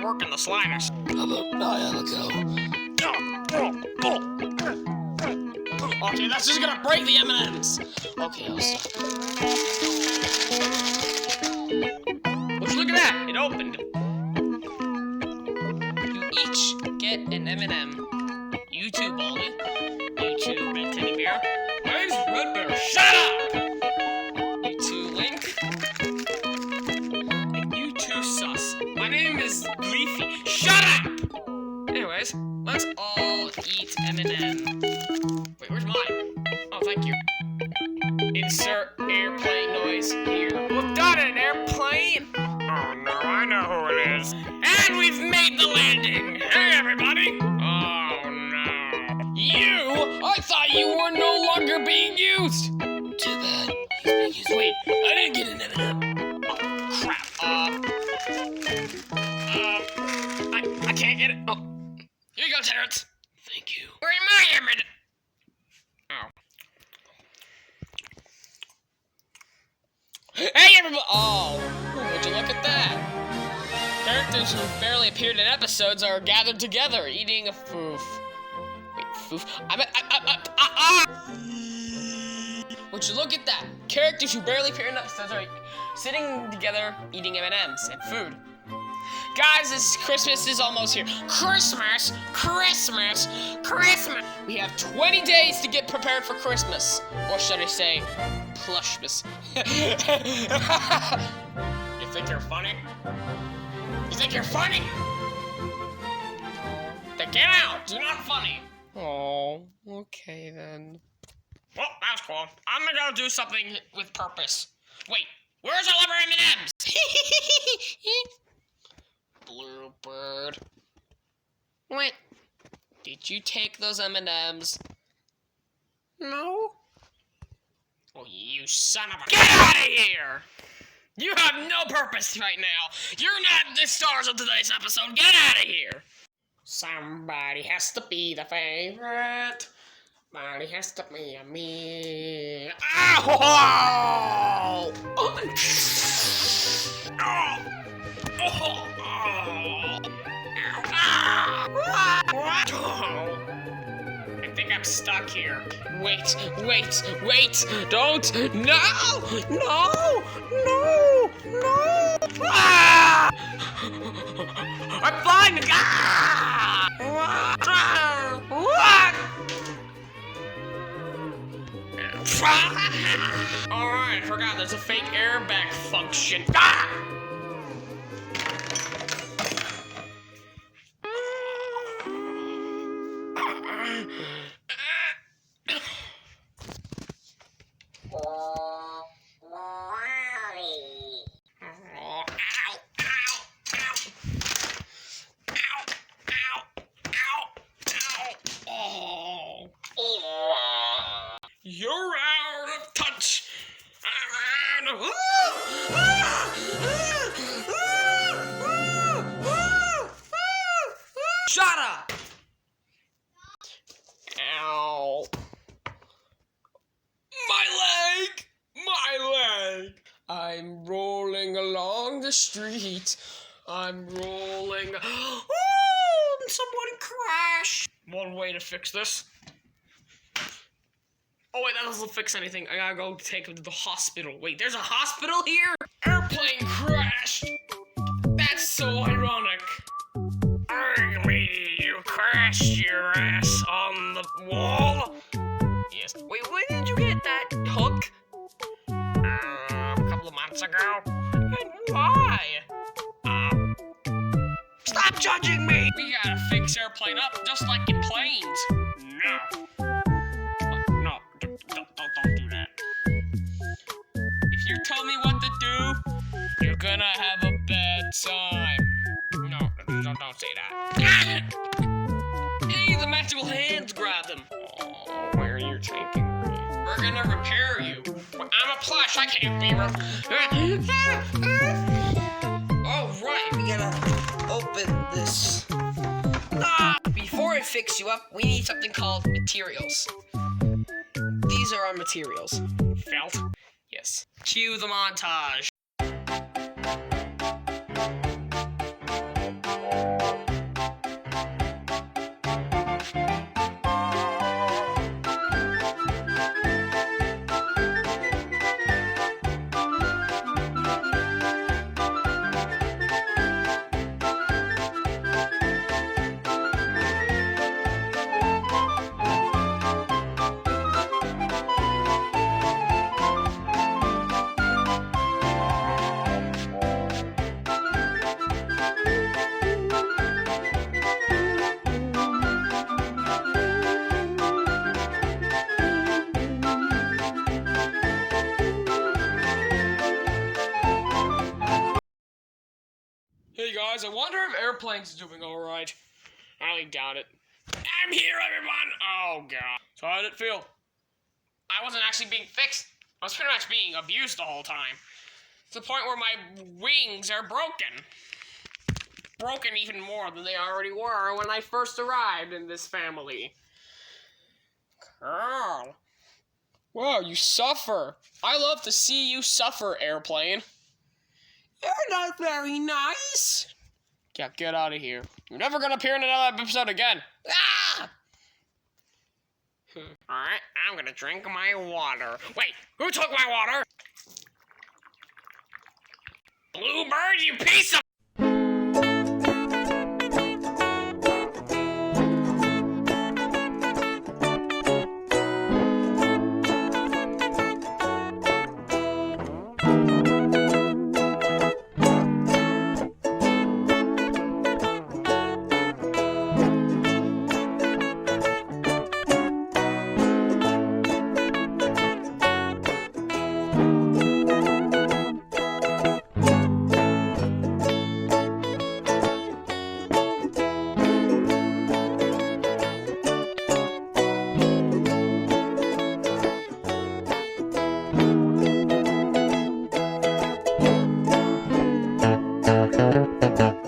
work in the slightest. How about I have a go? Okay, that's just gonna break the M&Ms. Okay, I'll stop. Would you look at that? It opened. You each get an M&M. You too, Baldy. You too, Red Teddy Bear. My name's Red Bear. Shut up! You too, Link. And you too, Sus. My name is Leafy. Shut up! Anyways, let's all eat M&M. Wait, where's mine? Oh, thank you. Insert airplane noise here. We've done an airplane! Oh no, I know who it is. And we've made the landing! Hey everybody! Oh no. You? I thought you were no longer being used! Too bad. He's being used. Wait, I didn't get an M&M. Oh, crap. I can't get it. Oh. Here you go, Terrence. Thank you. Where's my M&M? Oh. Hey everybody! Oh, would you look at that? Characters who barely appeared in episodes are gathered together, eating a foof. Wait, foof? Would you look at that? Characters who barely appear in episodes are sitting together, eating M&Ms and food. Guys, Christmas is almost here. Christmas! Christmas! Christmas! We have 20 days to get prepared for Christmas. Or should I say, Plushmas. You think you're funny? You think you're funny? Then get out! You're not funny! Oh, okay then. Well, that was cool. I'm gonna go do something with purpose. Wait, where's all of our M&Ms? Bluebird. What? Did you take those M&Ms? No? Oh, you son of a— Get out of here! You have no purpose right now. You're not the stars of today's episode. Get out of here! Somebody has to be the favorite. Somebody has to be a me. Ow! Oh! I think I'm stuck here. Wait, don't, no! Ah! I'm flying! Alright, I forgot there's a fake airbag function. You're out of touch. Shut up. Ow. My leg. I'm rolling along the street. I'm rolling. Oh, someone crashed. One way to fix this. Oh wait, that doesn't fix anything. I gotta go take him to the hospital. Wait, there's a hospital here? Airplane crashed! That's so ironic. Lady, you crashed your ass on the wall? Yes. Wait, when did you get that hook? A couple of months ago. And why? Stop judging me! We gotta fix airplane up just like in planes. No. Don't do that. If you tell me what to do, you're gonna have a bad time. No, don't say that. Hey, the magical hands grabbed him. Oh, where are you taking me? We're gonna repair you. I'm a plush, I can't be Oh, right, we gotta open this. Before I fix you up, we need something called materials. These are our materials. Felt? Yes. Cue the montage. Hey guys, I wonder if Airplane's doing alright. I doubt it. I'm here, everyone! Oh god. So how did it feel? I wasn't actually being fixed. I was pretty much being abused the whole time. To the point where my wings are broken. Broken even more than they already were when I first arrived in this family. Carl. Wow, you suffer. I love to see you suffer, Airplane. You're not very nice. Yeah, get out of here. You're never gonna appear in another episode again. Ah! Alright, I'm gonna drink my water. Wait, who took my water? Bluebird, you piece of... Da, da, da, da.